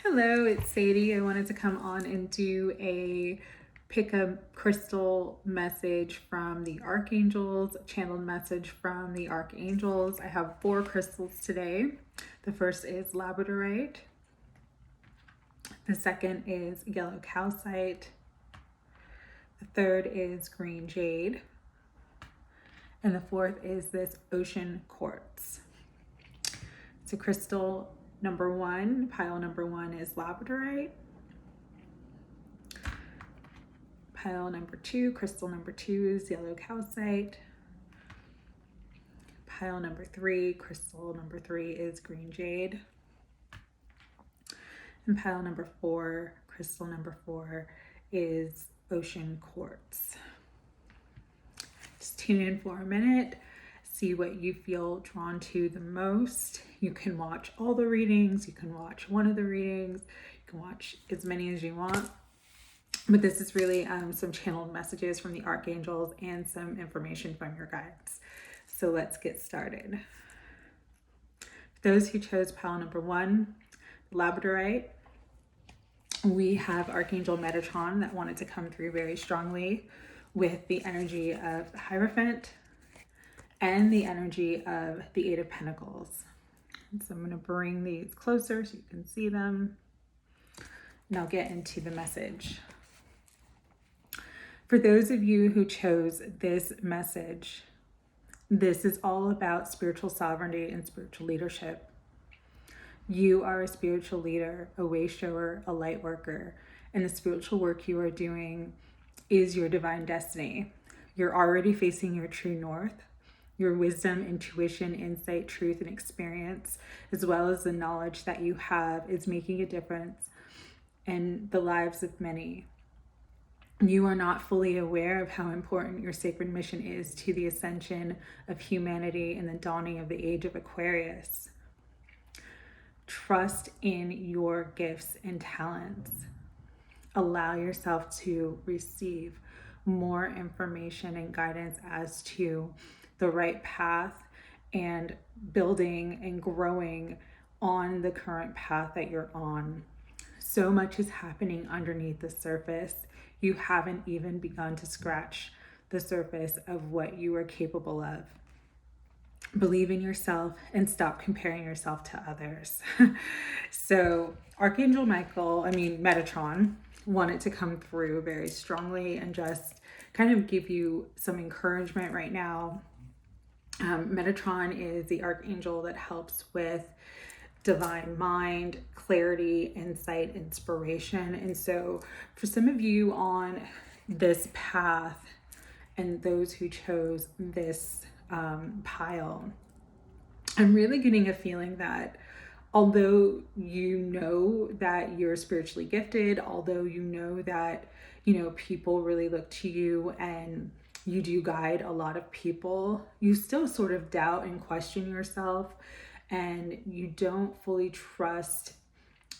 Hello, it's Sadie. I wanted to come on and do a pick a crystal message from the Archangels, a channeled message from the Archangels. I have 4 crystals today. The first is Labradorite. The second is Yellow Calcite. The third is Green Jade. And the fourth is this Ocean Quartz. So crystal number 1, pile number 1 is Labradorite. Pile number 2, crystal number 2 is Yellow Calcite. Pile number 3, crystal number 3 is Green Jade. And pile number 4, crystal number 4 is Ocean Quartz. Just tune in for a minute, see what you feel drawn to the most. You can watch all the readings, you can watch one of the readings, you can watch as many as you want. But this is really some channeled messages from the Archangels and some information from your guides. So let's get started. Those who chose pile number 1, Labradorite, we have Archangel Metatron that wanted to come through very strongly with the energy of the Hierophant and the energy of the 8 of Pentacles. And so I'm going to bring these closer so you can see them. And I'll get into the message. For those of you who chose this message, this is all about spiritual sovereignty and spiritual leadership. You are a spiritual leader, a way shower, a light worker, and the spiritual work you are doing is your divine destiny. You're already facing your true north. Your wisdom, intuition, insight, truth, and experience, as well as the knowledge that you have, is making a difference in the lives of many. You are not fully aware of how important your sacred mission is to the ascension of humanity and the dawning of the age of Aquarius. Trust in your gifts and talents. Allow yourself to receive more information and guidance as to the right path and building and growing on the current path that you're on. So much is happening underneath the surface. You haven't even begun to scratch the surface of what you are capable of. Believe in yourself and stop comparing yourself to others. So Archangel Metatron wanted to come through very strongly and just kind of give you some encouragement right now. Metatron is the archangel that helps with divine mind, clarity, insight, inspiration. And so for some of you on this path and those who chose this pile, I'm really getting a feeling that although you know that you're spiritually gifted, although you know that, people really look to you and you do guide a lot of people, you still sort of doubt and question yourself, and you don't fully trust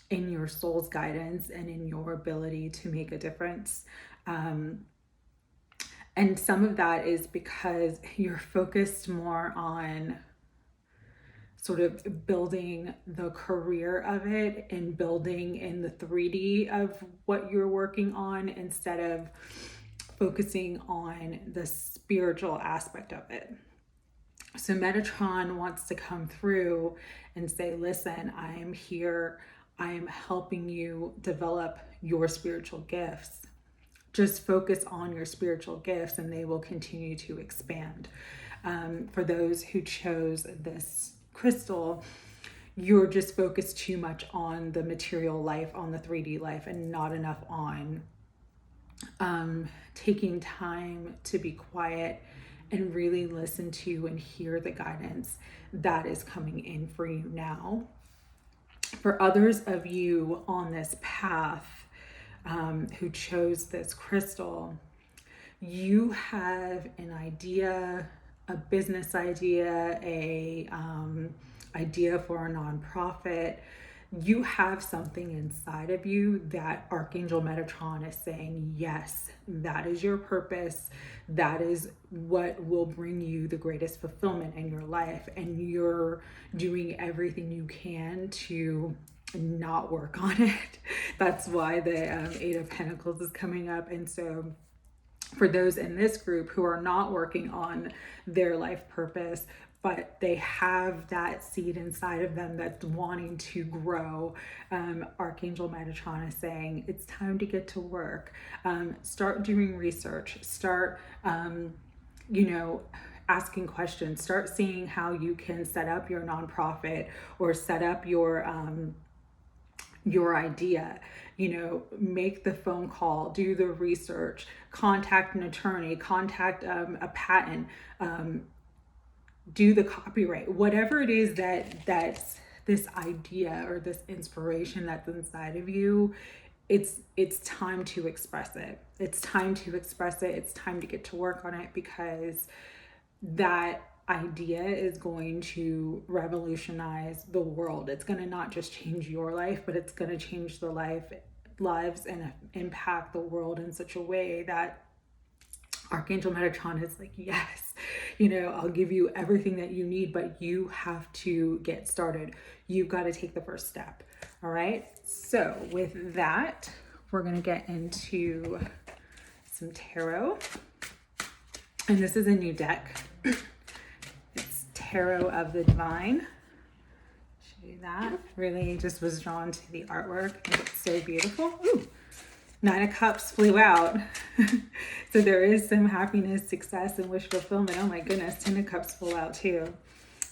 in your soul's guidance and in your ability to make a difference. And some of that is because you're focused more on sort of building the career of it and building in the 3D of what you're working on instead of focusing on the spiritual aspect of it. So Metatron wants to come through and say, listen, I am here. I am helping you develop your spiritual gifts. Just focus on your spiritual gifts and they will continue to expand. For those who chose this crystal, you're just focused too much on the material life, on the 3D life, and not enough on taking time to be quiet and really listen to and hear the guidance that is coming in for you now. For others of you on this path who chose this crystal, you have an idea, a business idea, idea for a nonprofit. You have something inside of you that Archangel Metatron is saying, yes, that is your purpose. That is what will bring you the greatest fulfillment in your life. And you're doing everything you can to not work on it. That's why the Eight of Pentacles is coming up. And so for those in this group who are not working on their life purpose, but they have that seed inside of them that's wanting to grow, Archangel Metatron is saying it's time to get to work. Start doing research. Start, asking questions. Start seeing how you can set up your nonprofit or set up your idea. Make the phone call, do the research, contact an attorney, contact a patent, do the copyright, whatever it is that's this idea or this inspiration that's inside of you. It's time to express it. It's time to express it. It's time to get to work on it, because that idea is going to revolutionize the world. It's going to not just change your life, but it's going to change the lives and impact the world in such a way that Archangel Metatron is like, yes, I'll give you everything that you need, but you have to get started. You've got to take the first step. All right. So with that, we're going to get into some tarot. And this is a new deck. It's Tarot of the Divine. Show you that. Really just was drawn to the artwork. It's so beautiful. Ooh. Nine of Cups flew out. So there is some happiness, success, and wish fulfillment. Oh my goodness, Ten of Cups flew out too.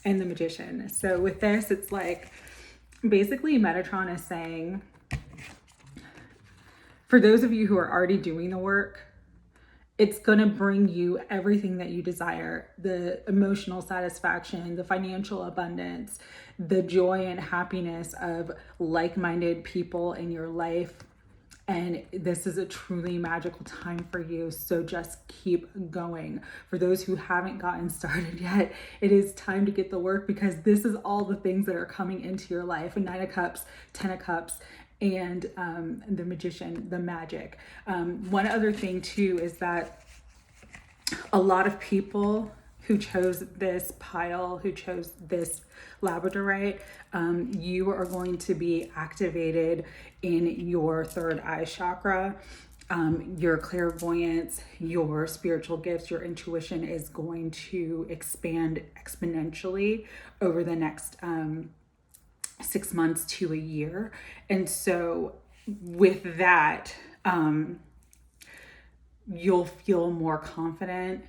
And the Magician. So with this, it's like, basically Metatron is saying, for those of you who are already doing the work, it's going to bring you everything that you desire: the emotional satisfaction, the financial abundance, the joy and happiness of like-minded people in your life. And this is a truly magical time for you. So just keep going. For those who haven't gotten started yet, it is time to get the work, because this is all the things that are coming into your life. Nine of Cups, Ten of Cups, and the Magician, the magic. One other thing too is that a lot of people who chose this pile, who chose this Labradorite, you are going to be activated in your third eye chakra. Your clairvoyance, your spiritual gifts, your intuition is going to expand exponentially over the next 6 months to a year. And so with that, you'll feel more confident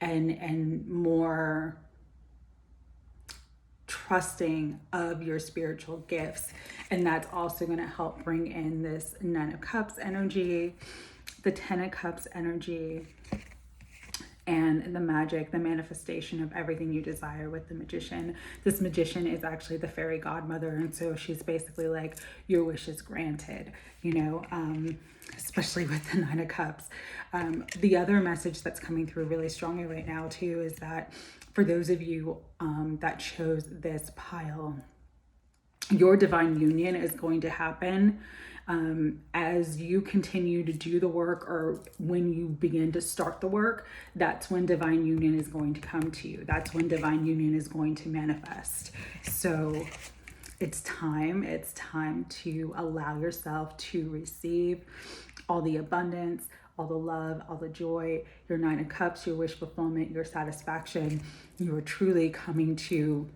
and more trusting of your spiritual gifts. And that's also going to help bring in this Nine of Cups energy, the Ten of Cups energy, and the magic, the manifestation of everything you desire with the Magician. This Magician is actually the fairy godmother. And so she's basically like, your wish is granted, especially with the Nine of Cups. The other message that's coming through really strongly right now too is that for those of you that chose this pile, your divine union is going to happen as you continue to do the work, or when you begin to start the work. That's when divine union is going to come to you. That's when divine union is going to manifest. So it's time to allow yourself to receive all the abundance, all the love, all the joy, your Nine of Cups, your wish fulfillment, your satisfaction. You are truly coming to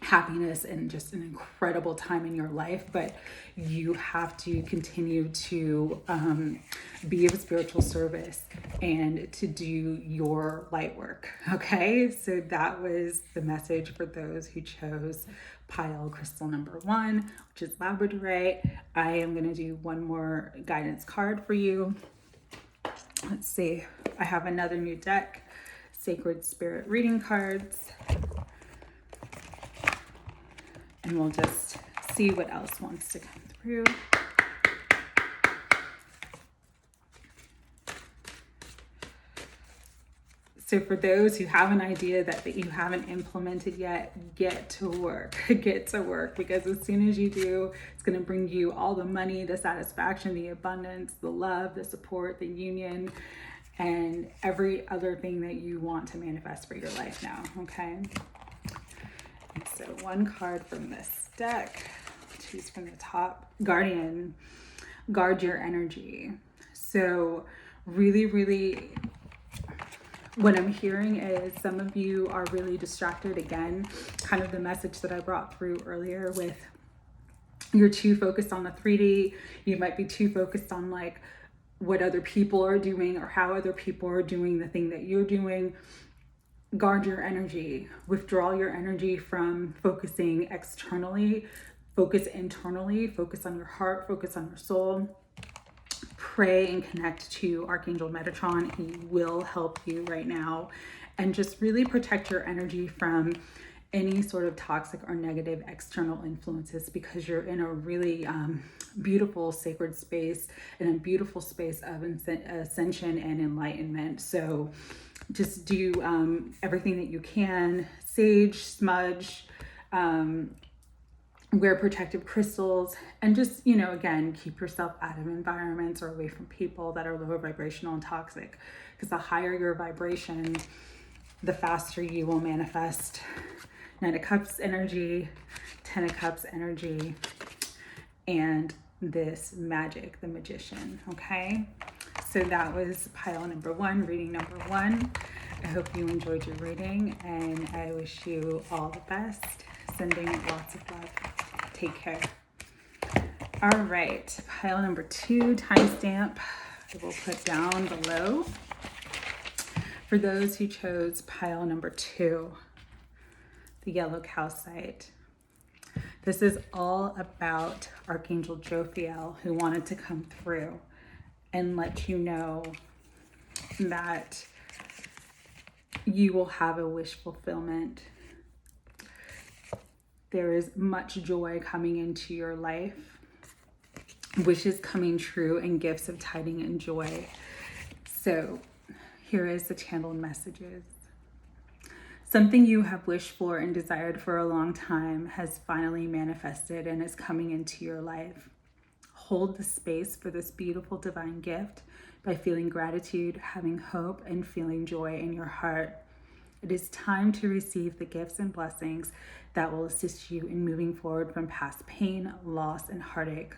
happiness and just an incredible time in your life, but you have to continue to be of spiritual service and to do your light work. Okay, so that was the message for those who chose pile crystal number 1, which is Labradorite. I am going to do one more guidance card for you. Let's see, I have another new deck, Sacred Spirit reading cards. And we'll just see what else wants to come through. So for those who have an idea that you haven't implemented yet, get to work. Get to work, because as soon as you do, it's going to bring you all the money, the satisfaction, the abundance, the love, the support, the union, and every other thing that you want to manifest for your life now, okay? So one card from this deck, choose from the top. Guardian, guard your energy. So really, what I'm hearing is some of you are really distracted again, kind of the message that I brought through earlier with you're too focused on the 3D. You might be too focused on like what other people are doing or how other people are doing the thing that you're doing. Guard your energy. Withdraw your energy from focusing externally. Focus internally. Focus on your heart. Focus on your soul. Pray and connect to Archangel Metatron. He will help you right now. And just really protect your energy from any sort of toxic or negative external influences, because you're in a really beautiful sacred space, in a beautiful space of ascension and enlightenment. So just do everything that you can. Sage, smudge, wear protective crystals, and just, you know, again, keep yourself out of environments or away from people that are low vibrational and toxic, because the higher your vibration, the faster you will manifest Knight of Cups energy, Ten of Cups energy, and this magic, the Magician. Okay, so that was pile number 1, reading number 1. I hope you enjoyed your reading, and I wish you all the best. Sending lots of love. Take care. All right, pile number 2, timestamp I will put down below. For those who chose pile number 2, the Yellow Calcite. This is all about Archangel Jophiel, who wanted to come through and let you know that you will have a wish fulfillment. There is much joy coming into your life, wishes coming true, and gifts of tiding and joy. So here is the channeled messages. Something you have wished for and desired for a long time has finally manifested and is coming into your life. Hold the space for this beautiful divine gift by feeling gratitude, having hope, and feeling joy in your heart. It is time to receive the gifts and blessings that will assist you in moving forward from past pain, loss, and heartache.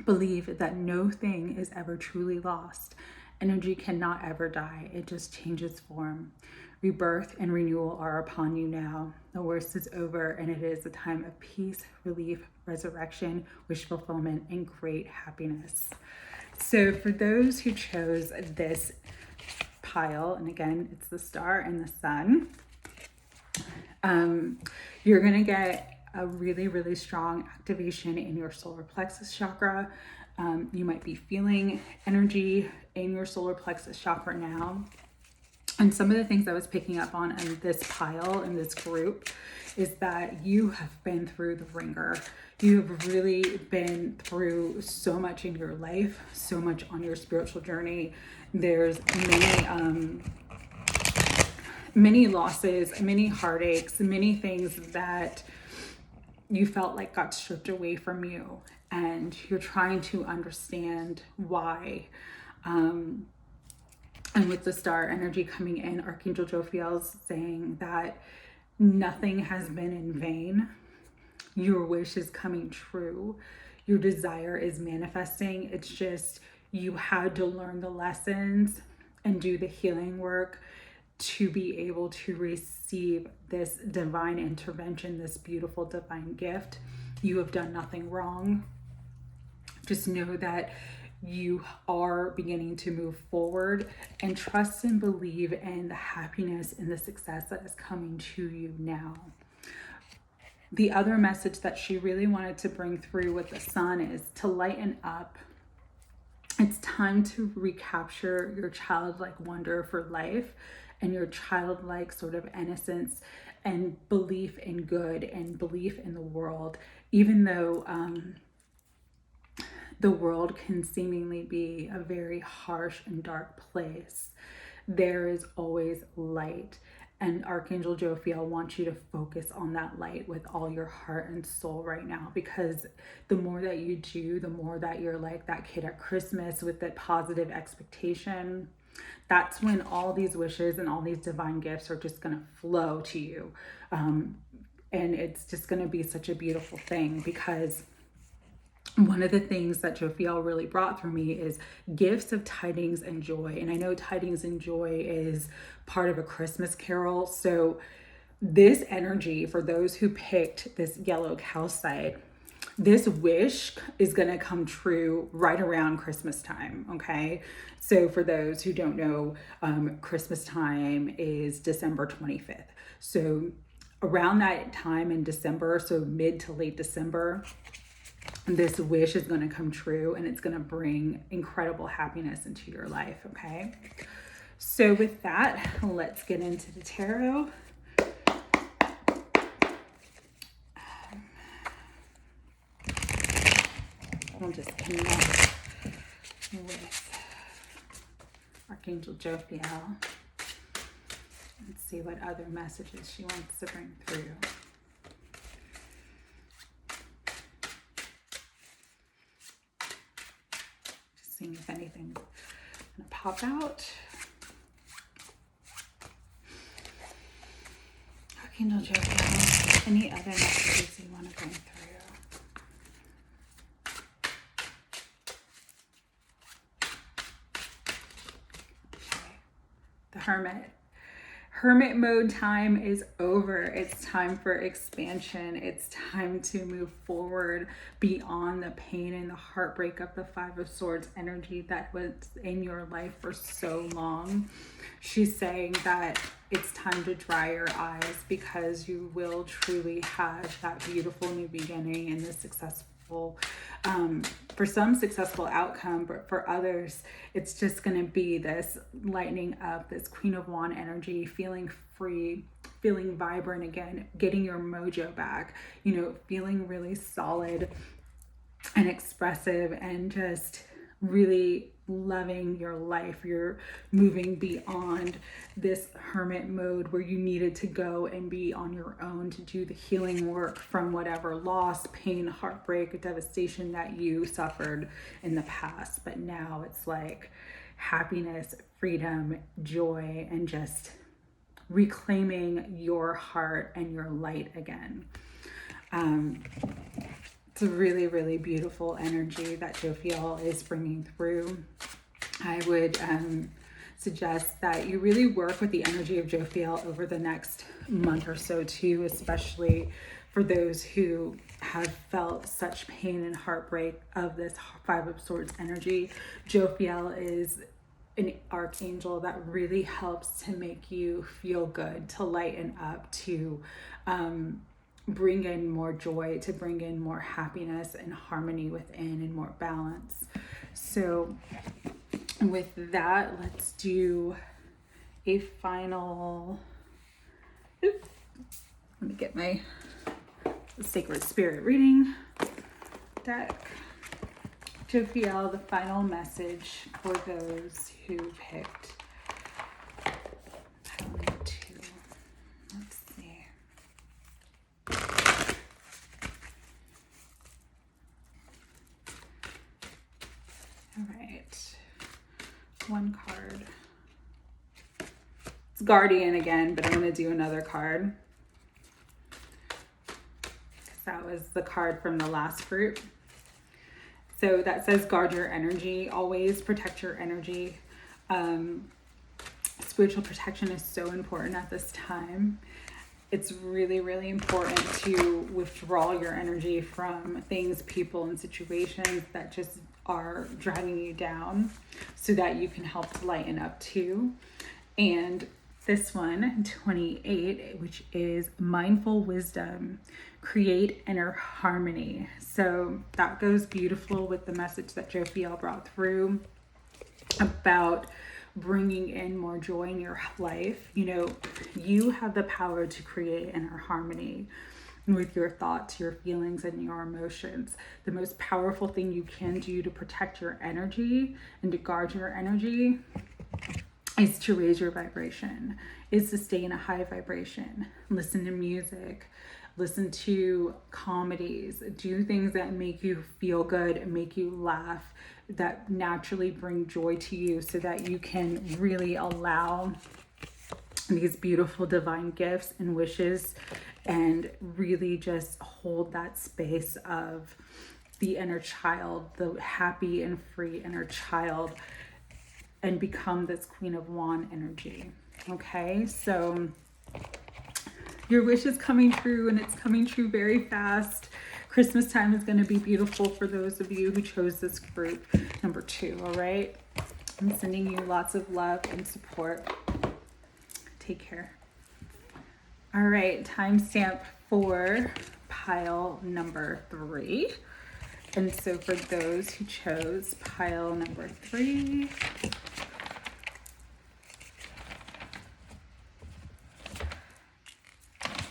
Believe that no thing is ever truly lost. Energy cannot ever die. It just changes form. Rebirth and renewal are upon you now. The worst is over, and it is a time of peace, relief, resurrection, wish fulfillment, and great happiness. So for those who chose this pile, and again, it's the star and the sun, you're going to get a really strong activation in your solar plexus chakra. You might be feeling energy in your solar plexus chakra now. And some of the things I was picking up on in this pile, in this group, is that you have been through the ringer. You have really been through so much in your life, so much on your spiritual journey. There's many losses, many heartaches, many things that you felt like got stripped away from you, and you're trying to understand why. And with the star energy coming in, Archangel Jophiel's saying that nothing has been in vain. Your wish is coming true. Your desire is manifesting. It's just you had to learn the lessons and do the healing work to be able to receive this divine intervention, this beautiful divine gift. You have done nothing wrong. Just know that you are beginning to move forward, and trust and believe in the happiness and the success that is coming to you now. The other message that she really wanted to bring through with the sun is to lighten up. It's time to recapture your childlike wonder for life and your childlike sort of innocence and belief in good and belief in the world, even though the world can seemingly be a very harsh and dark place. There is always light, and Archangel Jophiel wants you to focus on that light with all your heart and soul right now, because the more that you do, the more that you're like that kid at Christmas with that positive expectation. That's when all these wishes and all these divine gifts are just going to flow to you. And it's just going to be such a beautiful thing, because one of the things that Jophiel really brought through me is gifts of tidings and joy. And I know tidings and joy is part of a Christmas carol. So this energy, for those who picked this yellow calcite, this wish is going to come true right around Christmas time. Okay. So for those who don't know, Christmas time is December 25th. So around that time in December, so mid to late December, this wish is going to come true, and it's going to bring incredible happiness into your life. Okay. So with that, let's get into the tarot. We'll just connect with Archangel Jophiel and see what other messages she wants to bring through. Just seeing if anything's gonna pop out. Archangel Jophiel, any other messages you want to bring through? The Hermit mode time is over. It's time for expansion. It's time to move forward beyond the pain and the heartbreak of the Five of Swords energy that was in your life for so long. She's saying that it's time to dry your eyes, because you will truly have that beautiful new beginning and the successful, for some, successful outcome, but for others, it's just going to be this lightening up, this Queen of Wands energy, feeling free, feeling vibrant again, getting your mojo back, you know, feeling really solid and expressive, and just really loving your life. You're moving beyond this hermit mode where you needed to go and be on your own to do the healing work from whatever loss, pain, heartbreak, devastation that you suffered in the past. But now it's like happiness, freedom, joy, and just reclaiming your heart and your light again. It's a really, really beautiful energy that Jophiel is bringing through. I would suggest that you really work with the energy of Jophiel over the next month or so too, especially for those who have felt such pain and heartbreak of this Five of Swords energy. Jophiel is an archangel that really helps to make you feel good, to lighten up, to bring in more joy, to bring in more happiness and harmony within, and more balance. So with that, let's do a final, let me get my Sacred Spirit reading deck. Jophiel, the final message for those who picked two. Let's see. All right, one card. It's Guardian again, but I'm going to do another card, because that was the card from the last group. So that says guard your energy, always protect your energy. Spiritual protection is so important at this time. It's really, really important to withdraw your energy from things, people, and situations that just are dragging you down, so that you can help to lighten up too. And this one, 28, which is mindful wisdom, create inner harmony. So that goes beautiful with the message that Jophiel brought through about bringing in more joy in your life. You know, you have the power to create inner harmony with your thoughts, your feelings, and your emotions. The most powerful thing you can do to protect your energy and to guard your energy is to raise your vibration, is to stay in a high vibration. Listen to music, listen to comedies, do things that make you feel good and make you laugh, that naturally bring joy to you, so that you can really allow these beautiful divine gifts and wishes and really just hold that space of the inner child, the happy and free inner child, and become this Queen of Wand energy. Okay, so your wish is coming true, and it's coming true very fast. Christmas time is going to be beautiful for those of you who chose this group number 2. All right, I'm sending you lots of love and support. Take care. All right, timestamp for pile number 3. And so for those who chose pile number 3,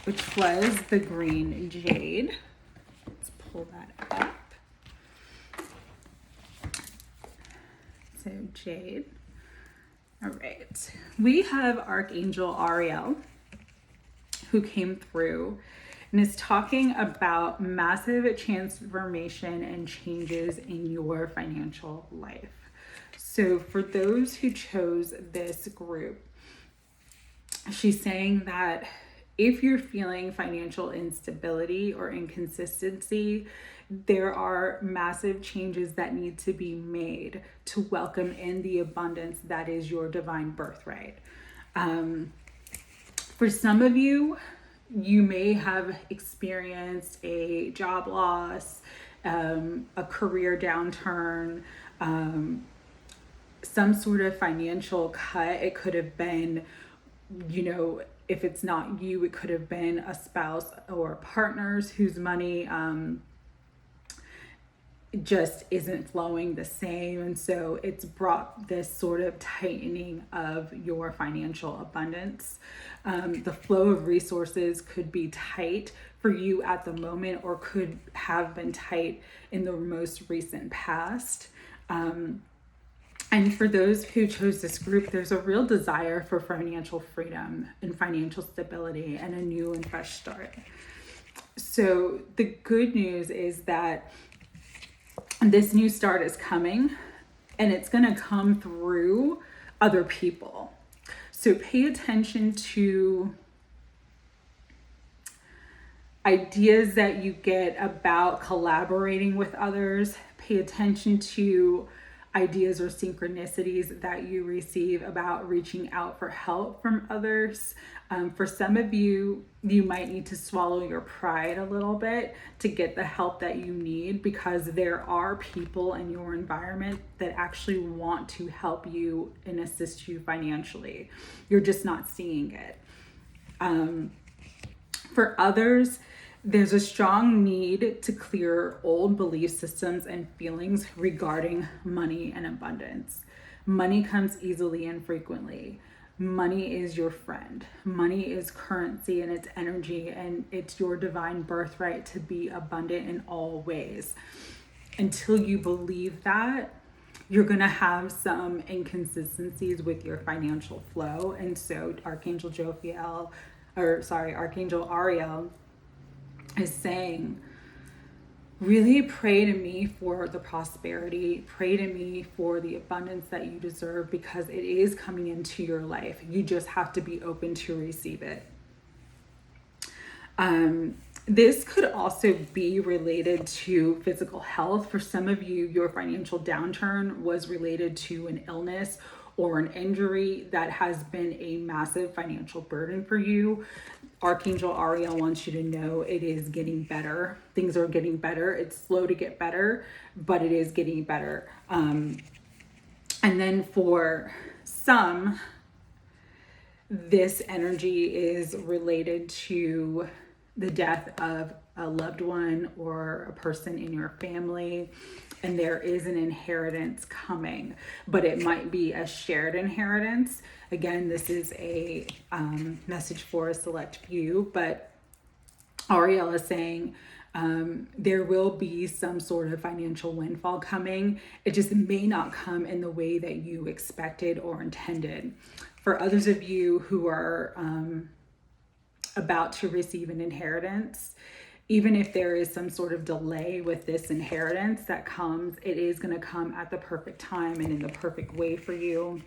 which was the Green Jade. Let's pull that up. So Jade. All right. We have Archangel Ariel, who came through and is talking about massive transformation and changes in your financial life. So for those who chose this group, she's saying that if you're feeling financial instability or inconsistency, there are massive changes that need to be made to welcome in the abundance that is your divine birthright. For some of you, you may have experienced a job loss, a career downturn, some sort of financial cut. It could have been, if it's not you, it could have been a spouse or partners whose money just isn't flowing the same. And so it's brought this sort of tightening of your financial abundance. The flow of resources could be tight for you at the moment, or could have been tight in the most recent past. And for those who chose this group, there's a real desire for financial freedom and financial stability and a new and fresh start. So the good news is that this new start is coming, and it's going to come through other people. So pay attention to ideas that you get about collaborating with others. Pay attention to ideas or synchronicities that you receive about reaching out for help from others. For some of you, you might need to swallow your pride a little bit to get the help that you need, because there are people in your environment that actually want to help you and assist you financially. You're just not seeing it. For others, there's a strong need to clear old belief systems and feelings regarding money and abundance. Money comes easily and frequently. Money is your friend. Money is currency, and it's energy, and it's your divine birthright to be abundant in all ways. Until you believe that, you're going to have some inconsistencies with your financial flow. And so Archangel Ariel is saying, really pray to me for the prosperity, pray to me for the abundance that you deserve, because it is coming into your life. You just have to be open to receive it. This could also be related to physical health. For some of you, your financial downturn was related to an illness or an injury that has been a massive financial burden for you. Archangel Ariel wants you to know it is getting better. Things are getting better. It's slow to get better, but it is getting better. And then for some, this energy is related to the death of a loved one or a person in your family, and there is an inheritance coming, but it might be a shared inheritance. Again, this is a message for a select few, but Ariel is saying there will be some sort of financial windfall coming. It just may not come in the way that you expected or intended. For others of you who are about to receive an inheritance, even if there is some sort of delay with this inheritance that comes, it is going to come at the perfect time and in the perfect way for you.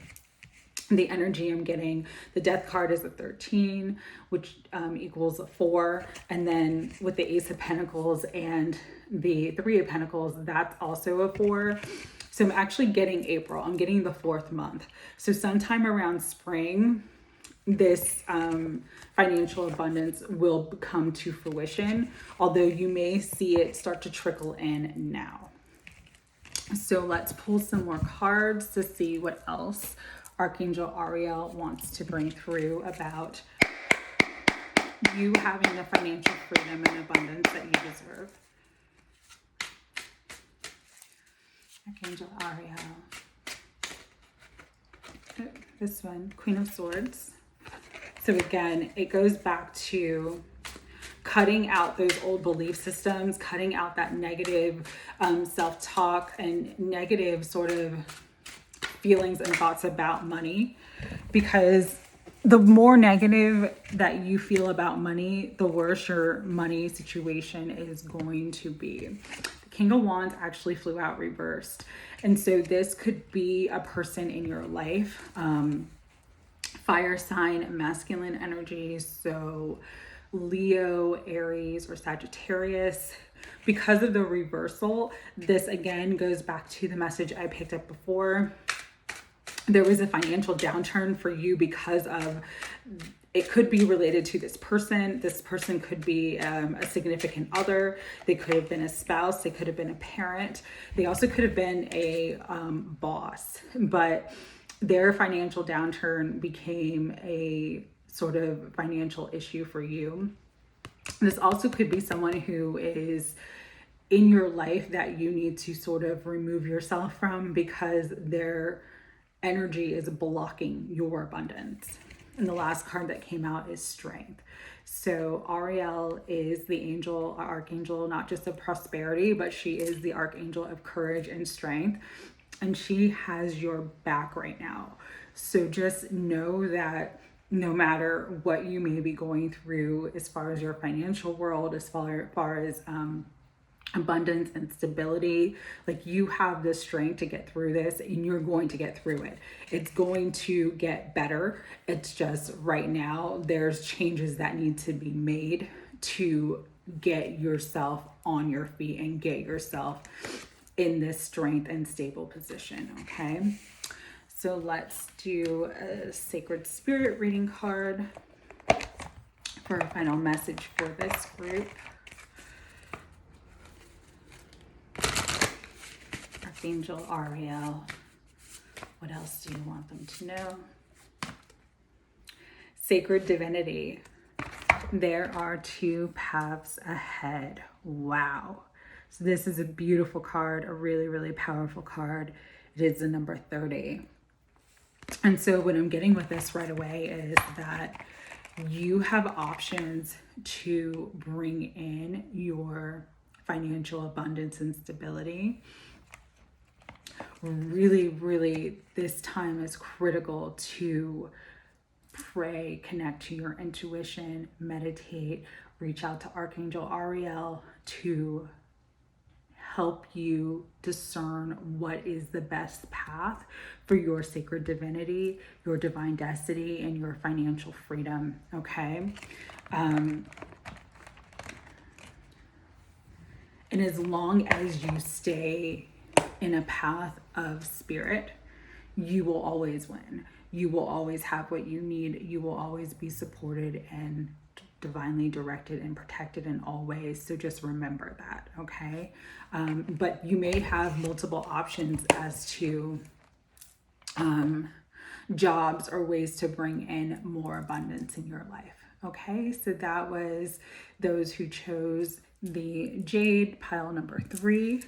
The energy I'm getting, the death card is a 13, which equals a 4. And then with the Ace of Pentacles and the 3 of Pentacles, that's also a 4. So I'm actually getting April. I'm getting the 4th month. So sometime around spring, this financial abundance will come to fruition, although you may see it start to trickle in now. So let's pull some more cards to see what else Archangel Ariel wants to bring through about you having the financial freedom and abundance that you deserve. Archangel Ariel. Oh, this one, Queen of Swords. So again, it goes back to cutting out those old belief systems, cutting out that negative self-talk and negative sort of feelings and thoughts about money, because the more negative that you feel about money, the worse your money situation is going to be. The King of Wands actually flew out reversed. And so this could be a person in your life, fire sign, masculine energies. So Leo, Aries, or Sagittarius. Because of the reversal, this again goes back to the message I picked up before. There was a financial downturn for you because of, it could be related to this person. This person could be a significant other. They could have been a spouse. They could have been a parent. They also could have been a boss, but their financial downturn became a sort of financial issue for you. This also could be someone who is in your life that you need to sort of remove yourself from because their energy is blocking your abundance. And the last card that came out is Strength. So Ariel is the angel, archangel, not just of prosperity, but she is the archangel of courage and strength. And she has your back right now. So just know that no matter what you may be going through as far as your financial world, as far as abundance and stability, like you have the strength to get through this, and you're going to get through it. It's going to get better. It's just right now there's changes that need to be made to get yourself on your feet and get yourself in this strength and stable position. Okay, so let's do a sacred spirit reading card for a final message for this group. Archangel Ariel, what else do you want them to know? Sacred divinity. There are 2 paths ahead. Wow. So this is a beautiful card, a really, really powerful card. It is the number 30. And so what I'm getting with this right away is that you have options to bring in your financial abundance and stability. Really, really, this time is critical to pray, connect to your intuition, meditate, reach out to Archangel Ariel to help you discern what is the best path for your sacred divinity, your divine destiny, and your financial freedom, okay? And as long as you stay in a path of spirit, you will always win. You will always have what you need. You will always be supported and divinely directed and protected in all ways. So just remember that, okay? But you may have multiple options as to jobs or ways to bring in more abundance in your life, okay? So that was those who chose the Jade, pile number 3.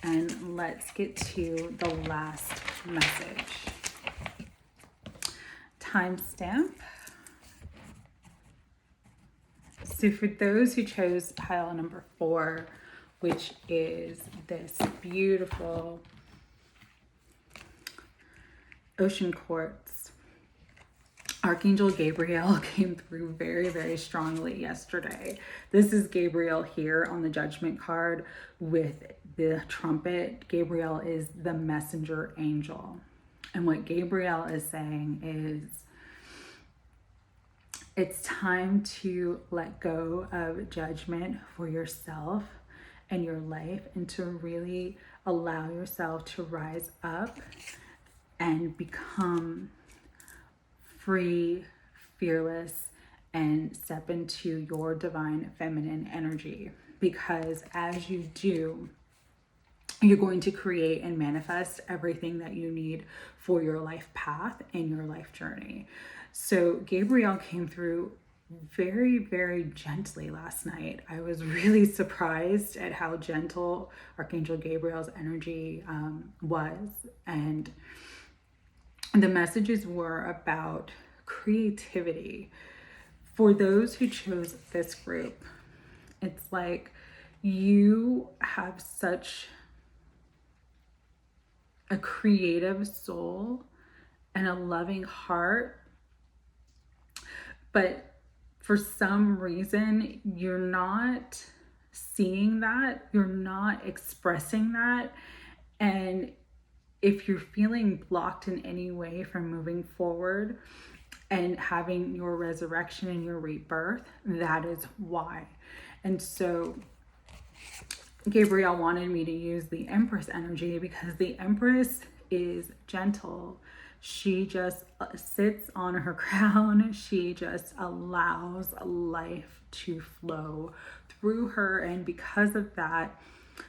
And let's get to the last message. Timestamp. So for those who chose pile number 4, which is this beautiful Ocean Quartz, Archangel Gabriel came through very, very strongly yesterday. This is Gabriel here on the Judgment card with the trumpet. Gabriel is the messenger angel. And what Gabriel is saying is it's time to let go of judgment for yourself and your life, and to really allow yourself to rise up and become free, fearless, and step into your divine feminine energy. Because as you do, you're going to create and manifest everything that you need for your life path and your life journey. So Gabriel came through very, very gently last night. I was really surprised at how gentle Archangel Gabriel's energy was. And the messages were about creativity. For those who chose this group, it's like you have such a creative soul and a loving heart, but for some reason, you're not seeing that, you're not expressing that. And if you're feeling blocked in any way from moving forward and having your resurrection and your rebirth, that is why. And so Gabriel wanted me to use the Empress energy because the Empress is gentle. She just sits on her crown. She just allows life to flow through her. And because of that,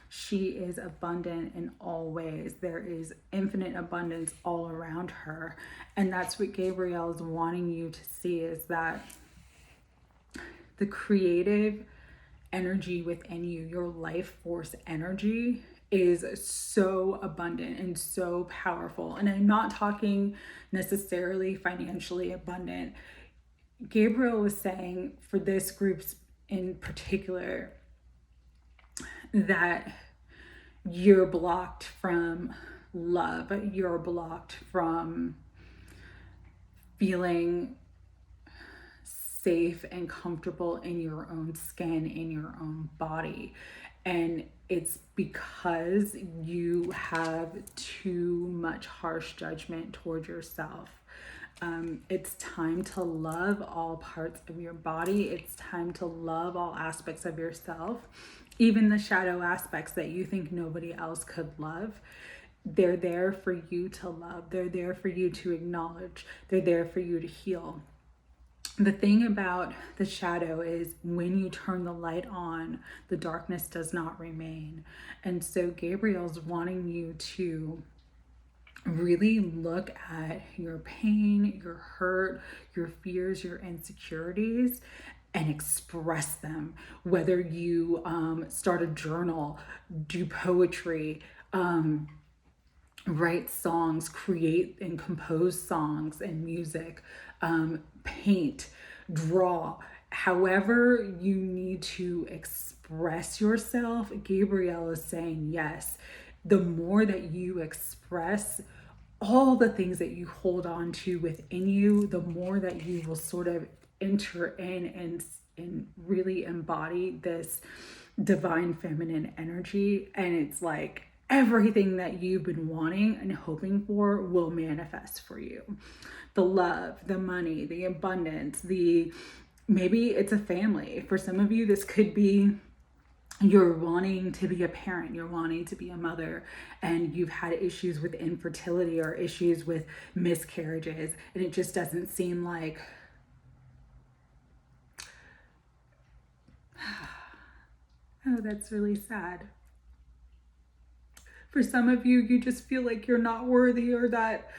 she is abundant in all ways. There is infinite abundance all around her. And that's what Gabriel is wanting you to see, is that the creative energy within you, your life force energy, is so abundant and so powerful. And I'm not talking necessarily financially abundant. Gabriel was saying for this group in particular that you're blocked from love, you're blocked from feeling safe and comfortable in your own skin, in your own body. And it's because you have too much harsh judgment toward yourself. It's time to love all parts of your body. It's time to love all aspects of yourself, even the shadow aspects that you think nobody else could love. They're there for you to love. They're there for you to acknowledge. They're there for you to heal. The thing about the shadow is when you turn the light on, the darkness does not remain. And so Gabriel's wanting you to really look at your pain, your hurt, your fears, your insecurities, and express them. Whether you start a journal, do poetry, write songs, create and compose songs and music, paint, draw, however you need to express yourself. Gabriel is saying yes. The more that you express all the things that you hold on to within you, the more that you will sort of enter in and really embody this divine feminine energy. And it's like everything that you've been wanting and hoping for will manifest for you. The love, the money, the abundance, maybe it's a family. For some of you, this could be you're wanting to be a parent, you're wanting to be a mother, and you've had issues with infertility or issues with miscarriages, and it just doesn't seem like oh, that's really sad. For some of you, you just feel like you're not worthy, or that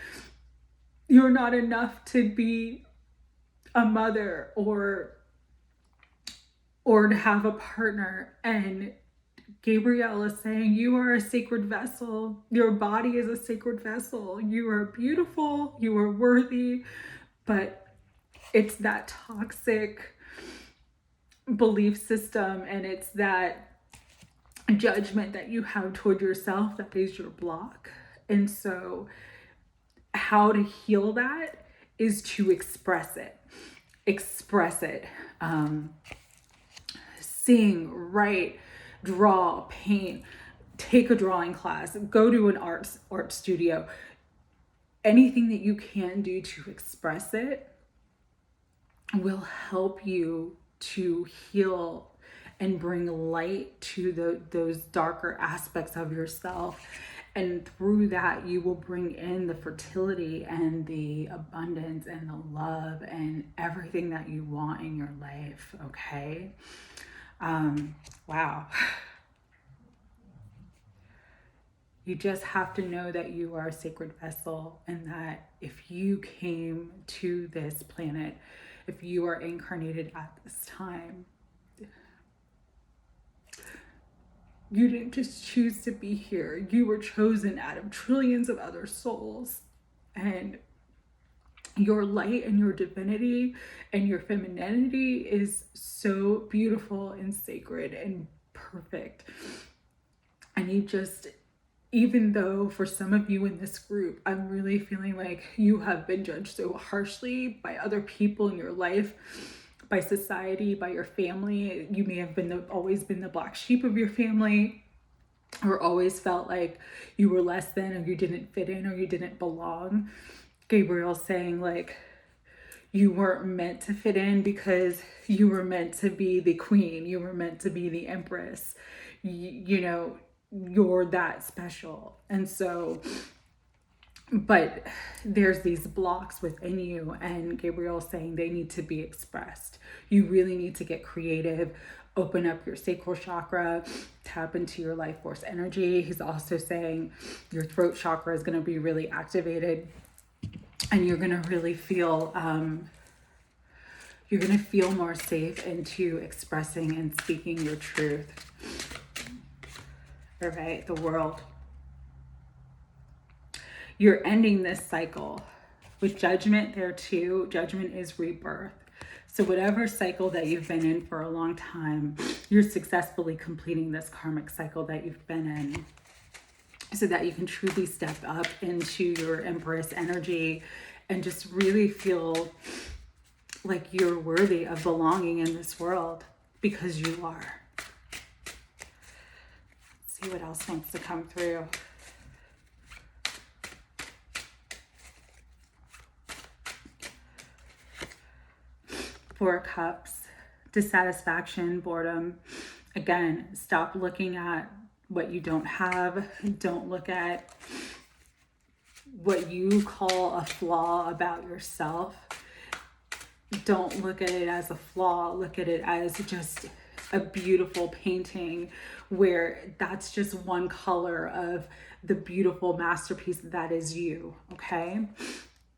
you're not enough to be a mother or to have a partner. And Gabriel is saying you are a sacred vessel. Your body is a sacred vessel. You are beautiful, you are worthy, but it's that toxic belief system and it's that judgment that you have toward yourself that is your block. And so how to heal that is to express it. Sing, write, draw, paint, take a drawing class, go to an art studio. anything that you can do to express it will help you to heal and bring light to those darker aspects of yourself. And through that, you will bring in the fertility and the abundance and the love and everything that you want in your life, okay? Wow. You just have to know that you are a sacred vessel, and that if you came to this planet, if you are incarnated at this time, you didn't just choose to be here. You were chosen out of trillions of other souls. And your light and your divinity and your femininity is so beautiful and sacred and perfect. And you just, even though for some of you in this group, I'm really feeling like you have been judged so harshly by other people in your life, by society, by your family. You may have been always been the black sheep of your family, or always felt like you were less than, or you didn't fit in, or you didn't belong. Gabriel's saying like you weren't meant to fit in because you were meant to be the queen. You were meant to be the empress. You know, you're that special. And so, but there's these blocks within you, and Gabriel's saying they need to be expressed. You really need to get creative, open up your sacral chakra, tap into your life force energy. He's also saying your throat chakra is going to be really activated, and you're going to really feel, you're going to feel more safe into expressing and speaking your truth. All right, the world. You're ending this cycle with judgment there too. Judgment is rebirth. So whatever cycle that you've been in for a long time, you're successfully completing this karmic cycle that you've been in, so that you can truly step up into your Empress energy and just really feel like you're worthy of belonging in this world, because you are. Let's see what else wants to come through. Four of Cups, dissatisfaction, boredom. Again, stop looking at what you don't have. Don't look at what you call a flaw about yourself. Don't look at it as a flaw. Look at it as just a beautiful painting, where that's just one color of the beautiful masterpiece that is you, okay?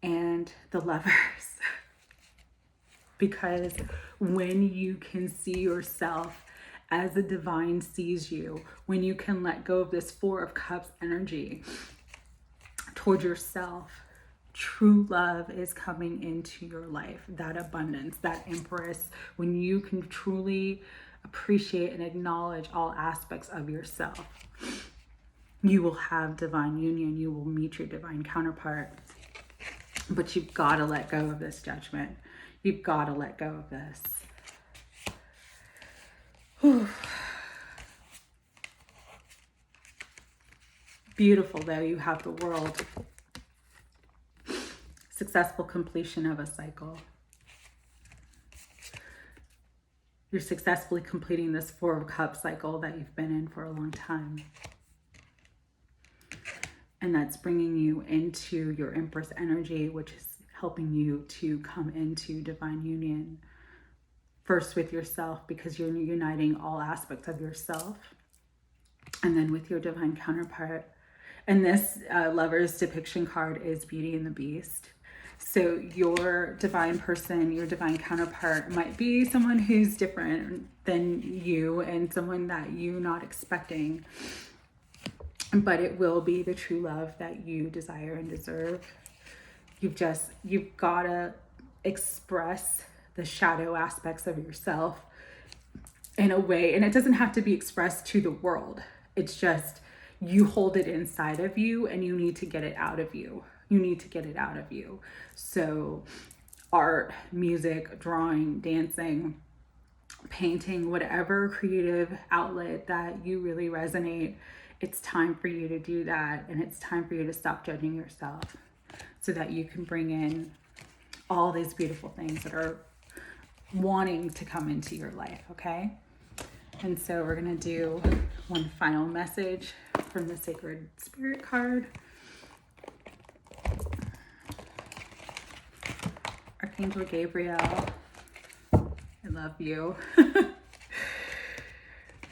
And the Lovers. Because when you can see yourself as the divine sees you, when you can let go of this Four of Cups energy toward yourself, true love is coming into your life. That abundance, that Empress, when you can truly appreciate and acknowledge all aspects of yourself, you will have divine union. You will meet your divine counterpart. But you've got to let go of this judgment. You've got to let go of this. Whew. Beautiful, though. You have the World. Successful completion of a cycle. You're successfully completing this Four of Cups cycle that you've been in for a long time. And that's bringing you into your Empress energy, which is helping you to come into divine union. First with yourself, because you're uniting all aspects of yourself. And then with your divine counterpart. And this Lover's depiction card is Beauty and the Beast. So your divine person, your divine counterpart might be someone who's different than you and someone that you're not expecting. But it will be the true love that you desire and deserve. You've got to express the shadow aspects of yourself in a way, and it doesn't have to be expressed to the world. It's just, you hold it inside of you and you need to get it out of you. You need to get it out of you. So art, music, drawing, dancing, painting, whatever creative outlet that you really resonate, it's time for you to do that. And it's time for you to stop judging yourself. so that you can bring in all these beautiful things that are wanting to come into your life, okay? And so we're going to do one final message from the Sacred Spirit card. Archangel Gabriel, I love you.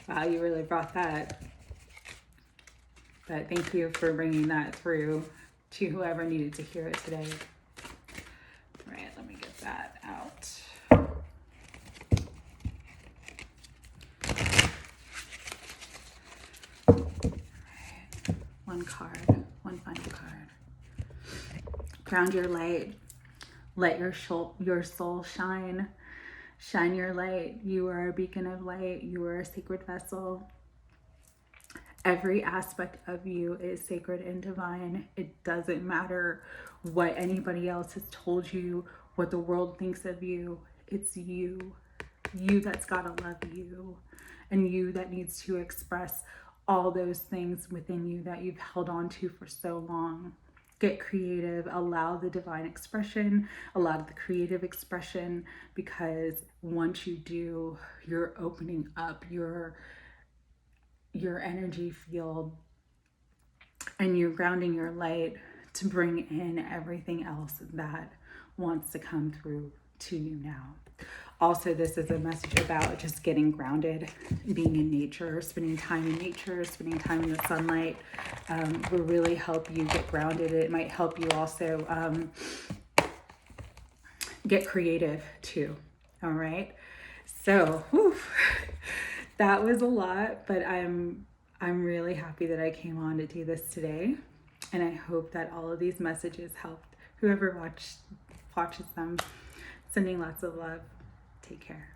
Wow, you really brought that. But thank you for bringing that through to whoever needed to hear it today. All right, let me get that out. All right, one card, one final card. Ground your light. Let your soul shine. Shine your light. You are a beacon of light. You are a sacred vessel. Every aspect of you is sacred and divine. It doesn't matter what anybody else has told you, what the world thinks of you. It's you. You that's got to love you. And you that needs to express all those things within you that you've held on to for so long. Get creative, allow the divine expression, allow the creative expression, because once you do, you're opening up your energy field and you're grounding your light to bring in everything else that wants to come through to you now. Also, this is a message about just getting grounded, being in nature, spending time in nature, spending time in the sunlight will really help you get grounded. It might help you also get creative too. All right. So that was a lot, but I'm really happy that I came on to do this today. And I hope that all of these messages helped whoever watches them. Sending lots of love. Take care.